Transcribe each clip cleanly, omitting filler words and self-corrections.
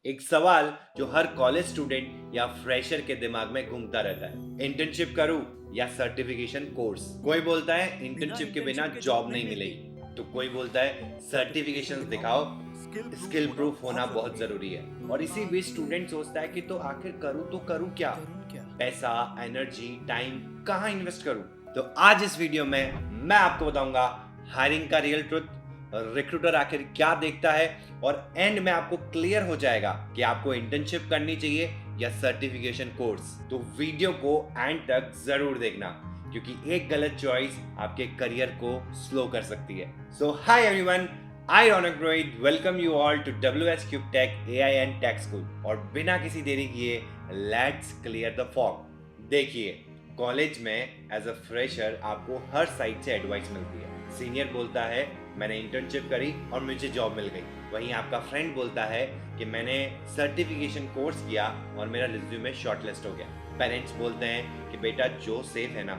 एक सवाल जो हर कॉलेज स्टूडेंट या फ्रेशर के दिमाग में घूमता रहता है, इंटर्नशिप करूं या सर्टिफिकेशन कोर्स। कोई बोलता है बिना इंटर्नशिप के बिना इंटर्नशिप के जॉब जॉब नहीं नहीं मिलती। मिलेगी, तो कोई बोलता है सर्टिफिकेशन सर्टिफिकेशंस दिखाओ। दिखाओ, स्किल प्रूफ स्किल होना प्रूफ होना बहुत बहुत जरूरी है। जरूरी है। और इसी बीच स्टूडेंट सोचता है कि तो आखिर करूं तो करूं क्या, करूँ क्या? पैसा, एनर्जी, टाइम कहाँ इन्वेस्ट करूं। तो आज इस वीडियो में मैं आपको बताऊंगा हायरिंग का रियल ट्रुथ, रिक्रूटर आखिर क्या देखता है, और एंड में आपको क्लियर हो जाएगा कि आपको इंटर्नशिप करनी चाहिए या सर्टिफिकेशन कोर्स। तो वीडियो को एंड तक जरूर देखना, क्योंकि एक गलत चॉइस आपके करियर को स्लो कर सकती है। So hi everyone, I Raunak Rohit welcome you all to WS cube tech AI and tech school. और बिना किसी देरी किए लेट्स क्लियर द फॉग। देखिए, कॉलेज में एज अ फ्रेशर आपको हर साइड से एडवाइस मिलती है। सीनियर बोलता है मैंने इंटर्नशिप करी और मुझे जॉब मिल गई। वहीं आपका फ्रेंड बोलता है कि मैंने सर्टिफिकेशन कोर्स किया और मेरा रिज्यूमे शॉर्टलिस्ट हो गया। पेरेंट्स बोलते हैं कि बेटा जो सेफ है ना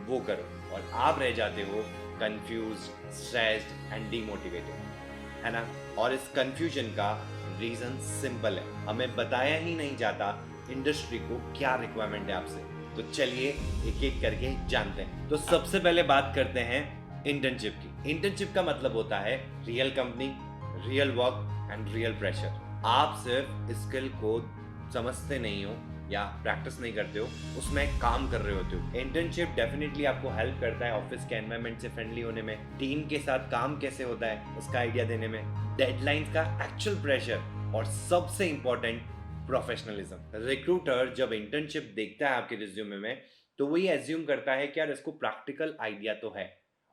वो करो, और आप रह जाते हो कंफ्यूज्ड, स्ट्रेस्ड एंड डीमोटिवेटेड, है ना। और इस कंफ्यूजन का रीजन सिंपल है, हमें बताया ही नहीं जाता इंडस्ट्री को क्या रिक्वायरमेंट है आपसे। तो चलिए एक एक करके जानते हैं। तो सबसे पहले बात करते हैं इंटर्नशिप की। इंटर्नशिप का मतलब होता है real company, real work and real pressure. आप सिर्फ स्किल को समझते नहीं हो या प्रैक्टिस नहीं करते हो, उसमें काम कर रहे होते हो। इंटर्नशिप डेफिनेटली आपको हेल्प करता है ऑफिस के एनवायरनमेंट से फ्रेंडली होने में, टीम के साथ काम कैसे होता है उसका आइडिया देने में, डेडलाइंस का एक्चुअल प्रेशर, और सबसे इंपॉर्टेंट प्रोफेशनलिज्म। रिक्रूटर जब इंटर्नशिप देखता है आपके रिज्यूमे में, तो वो ये एज्यूम करता है कि यार इसको प्रैक्टिकल आइडिया तो है,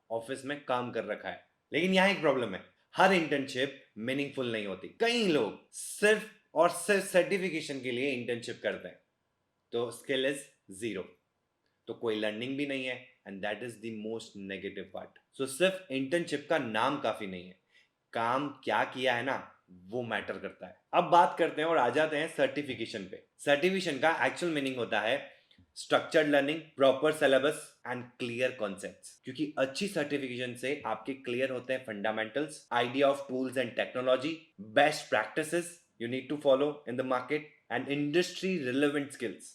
ऑफिस में काम कर रखा है। लेकिन यहाँ एक प्रॉब्लम है, हर इंटर्नशिप मीनिंगफुल नहीं होती। कई लोग सिर्फ और सिर्फ सर्टिफिकेशन के लिए इंटर्नशिप करते हैं, तो स्किल इज जीरो, तो कोई लर्निंग भी नहीं है, and that is the most negative part. So सिर्फ इंटर्नशिप का नाम काफी नहीं है, काम क्या किया है ना वो मैटर करता है। अब बात करते हैं और आ जाते हैं सर्टिफिकेशन पे। सर्टिफिकेशन का एक्चुअल मीनिंग होता है structured learning, proper syllabus and clear concepts. क्योंकि अच्छी सर्टिफिकेशन से आपके क्लियर होते हैं fundamentals, idea of tools and technology, best practices you need to follow in the market, and industry relevant skills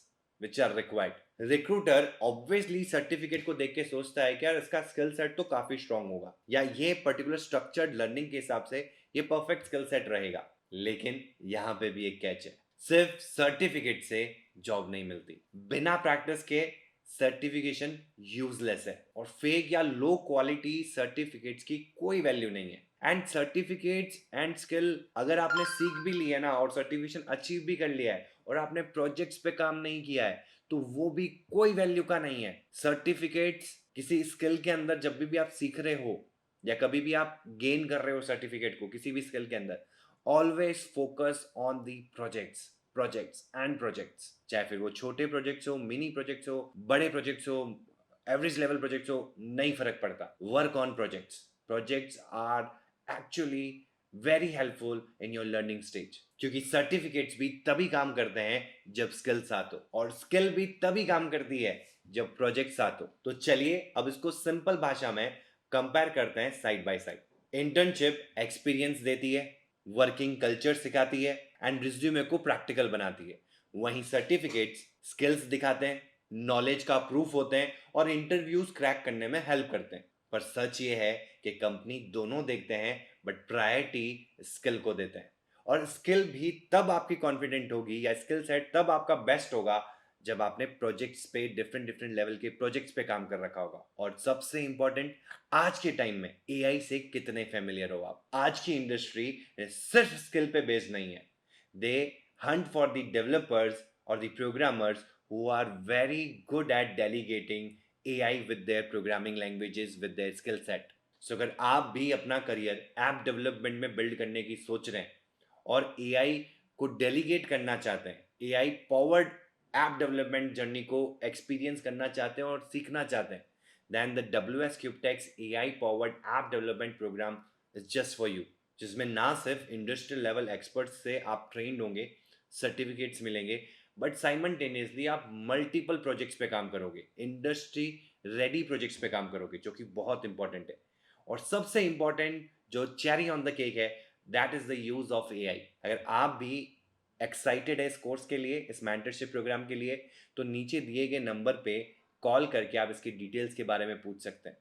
which are required। Recruiter obviously certificate को देख के सोचता है कि यार इसका स्किल सेट तो काफी स्ट्रांग होगा, या ये पर्टिकुलर स्ट्रक्चर्ड लर्निंग के हिसाब से ये परफेक्ट स्किल सेट रहेगा। लेकिन यहाँ पे भी एक कैच है, सिर्फ सर्टिफिकेट से जॉब नहीं मिलती। बिना प्रैक्टिस के सर्टिफिकेशन यूजलेस है, और फेक या लो क्वालिटी सर्टिफिकेट्स की कोई वैल्यू नहीं है। एंड सर्टिफिकेट्स एंड स्किल अगर आपने सीख भी लिया ना और सर्टिफिकेशन अचीव भी कर लिया है और आपने प्रोजेक्ट्स पे काम नहीं किया है, तो वो भी कोई वैल्यू का नहीं है। सर्टिफिकेट्स किसी स्किल के अंदर जब भी आप सीख रहे हो या कभी भी आप गेन कर रहे हो सर्टिफिकेट को किसी भी स्किल के अंदर, always focus on the projects, projects and projects. चाहे फिर वो छोटे प्रोजेक्ट्स हो, मिनी प्रोजेक्ट्स हो, बड़े प्रोजेक्ट्स हो, एवरेज लेवल प्रोजेक्ट्स हो, नहीं फर्क पड़ता। Work on projects. Projects are actually very helpful in your learning stage, क्योंकि सर्टिफिकेट्स भी तभी काम करते हैं जब स्किल साथ हो, और स्किल भी तभी काम करती है जब प्रोजेक्ट साथ हो। तो चलिए अब इसको सिंपल भाषा में कंपेयर करते हैं side by side. Internship experience देती है, वर्किंग कल्चर सिखाती है एंड रिज्यूमे को प्रैक्टिकल बनाती है। वहीं सर्टिफिकेट्स स्किल्स दिखाते हैं, नॉलेज का प्रूफ होते हैं और इंटरव्यूज क्रैक करने में हेल्प करते हैं। पर सच ये है कि कंपनी दोनों देखते हैं, बट प्रायोरिटी स्किल को देते हैं। और स्किल भी तब आपकी कॉन्फिडेंट होगी या स्किल सेट तब आपका बेस्ट होगा जब आपने प्रोजेक्ट्स पे डिफरेंट डिफरेंट लेवल के प्रोजेक्ट्स पे काम कर रखा होगा। और सबसे इंपॉर्टेंट, आज के टाइम में एआई से कितने फेमिलियर हो आप। आज की इंडस्ट्री सिर्फ स्किल पे बेस्ड नहीं है, दे hunt for the developers or the programmers who are very good at delegating AI with their programming languages, with their skill set। सो अगर आप भी अपना करियर ऐप डेवलपमेंट में बिल्ड करने की सोच रहे हैं और एआई को डेलीगेट करना चाहते हैं, AI powered app development journey को एक्सपीरियंस करना चाहते हैं और सीखना चाहते हैं, then the WS cubetech's AI powered app development program is just for you. जिसमें ना सिर्फ इंडस्ट्रियल लेवल एक्सपर्ट्स से आप ट्रेंड होंगे, सर्टिफिकेट्स मिलेंगे, बट साइमल्टेनियसली आप मल्टीपल प्रोजेक्ट्स पे काम करोगे, इंडस्ट्री रेडी प्रोजेक्ट्स पे काम करोगे, जो कि बहुत इंपॉर्टेंट है। और सबसे इंपॉर्टेंट जो चेरी ऑन द केक है, that is the use of AI. अगर आप भी एक्साइटेड है इस कोर्स के लिए, इस मेंटरशिप प्रोग्राम के लिए, तो नीचे दिए गए नंबर पे कॉल करके आप इसकी डिटेल्स के बारे में पूछ सकते हैं।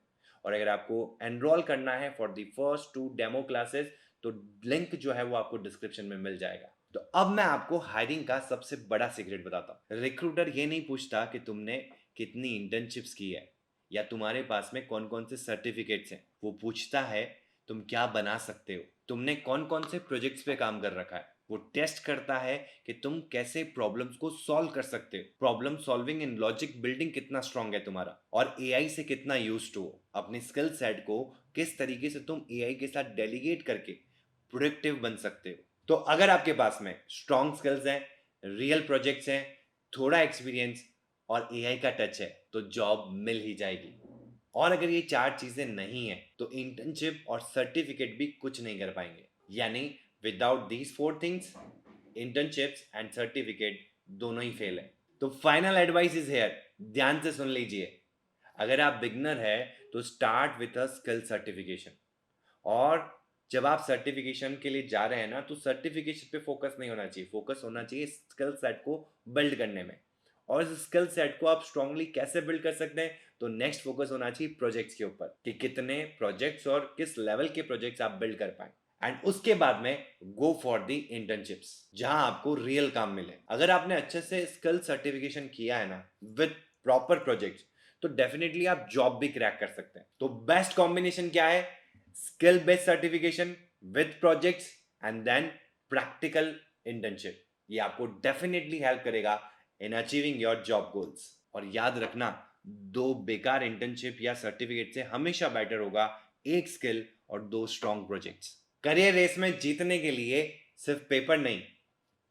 और अगर आपको एनरोल करना है for the first 2 demo classes, तो लिंक जो है वो आपको डिस्क्रिप्शन में मिल जाएगा। तो अब मैं आपको हायरिंग का सबसे बड़ा सीक्रेट बताता हूँ। रिक्रूटर ये नहीं पूछता कि तुमने कितनी इंटर्नशिप्स की है या तुम्हारे पास में कौन कौन से सर्टिफिकेट्स हैं। वो पूछता है तुम क्या बना सकते हो, तुमने कौन कौन से प्रोजेक्ट्स पे काम कर रखा है। वो टेस्ट करता है कि तुम कैसे प्रॉब्लम्स को सॉल्व कर सकते हो, problem solving and logic building कितना स्ट्रांग है तुम्हारा, और एआई से कितना यूज्ड हो। अपने स्किल सेट को किस तरीके से तुम एआई के साथ डेलीगेट करके प्रोडक्टिव बन सकते हो। तो अगर आपके पास में स्ट्रांग स्किल्स हैं, रियल प्रोजेक्ट्स हैं, थोड़ा एक्सपीरियंस और एआई का टच है, तो जॉब मिल ही जाएगी। और अगर ये 4 चीजें नहीं है तो इंटर्नशिप और सर्टिफिकेट भी कुछ नहीं कर पाएंगे। यानी without these 4 things, internships and certificate दोनों ही फेल है। तो फाइनल एडवाइस इज हेयर, ध्यान से सुन लीजिए। अगर आप बिगनर है तो start with a skill certification. और जब आप सर्टिफिकेशन के लिए जा रहे हैं ना, तो सर्टिफिकेशन पे फोकस नहीं होना चाहिए, फोकस होना चाहिए स्किल सेट को बिल्ड करने में। और इस स्किल सेट को आप स्ट्रांगली कैसे बिल्ड कर सकते हैं, तो नेक्स्ट फोकस होना चाहिए प्रोजेक्ट्स के ऊपर, कि कितने प्रोजेक्ट्स और किस लेवल के प्रोजेक्ट्स आप बिल्ड कर पाए। एंड उसके बाद में गो फॉर द इंटर्नशिप्स, जहां आपको रियल काम मिले। अगर आपने अच्छे से स्किल सर्टिफिकेशन किया है ना विद प्रॉपर प्रोजेक्ट्स, तो डेफिनेटली आप जॉब भी क्रैक कर सकते हैं। तो बेस्ट कॉम्बिनेशन क्या है? Skill based certification with projects and then practical internship. ये आपको डेफिनेटली हेल्प करेगा in achieving your job goals. और याद रखना, 2 बेकार इंटर्नशिप या सर्टिफिकेट से हमेशा बेटर होगा 1 स्किल और 2 स्ट्रॉन्ग प्रोजेक्ट्स। करियर रेस में जीतने के लिए सिर्फ पेपर नहीं,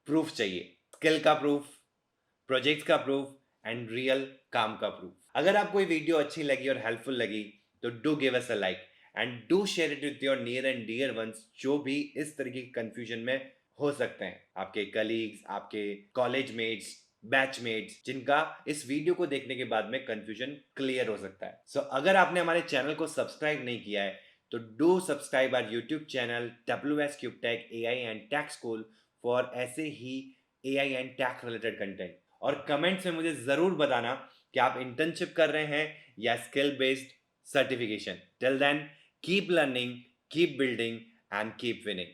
प्रूफ चाहिए। स्किल का प्रूफ, प्रोजेक्ट्स का प्रूफ एंड रियल काम का प्रूफ। अगर आपको ये वीडियो अच्छी लगी और हेल्पफुल लगी, तो do give us a like and do share it with your near and dear ones, जो भी इस तरीके के कंफ्यूजन में हो सकते हैं। आपके कलीग्स, आपके कॉलेज मेट्स, बैचमेट्स, जिनका इस वीडियो को देखने के बाद में कंफ्यूजन क्लियर हो सकता है। सो अगर आपने हमारे चैनल को सब्सक्राइब नहीं किया है, तो do subscribe our YouTube channel WS Cube Tech AI and tech school for ऐसे ही AI and tech related content. और कमेंट्स में मुझे जरूर बताना कि आप इंटर्नशिप कर रहे हैं या skill based certification. Till then, keep learning, keep building and keep winning.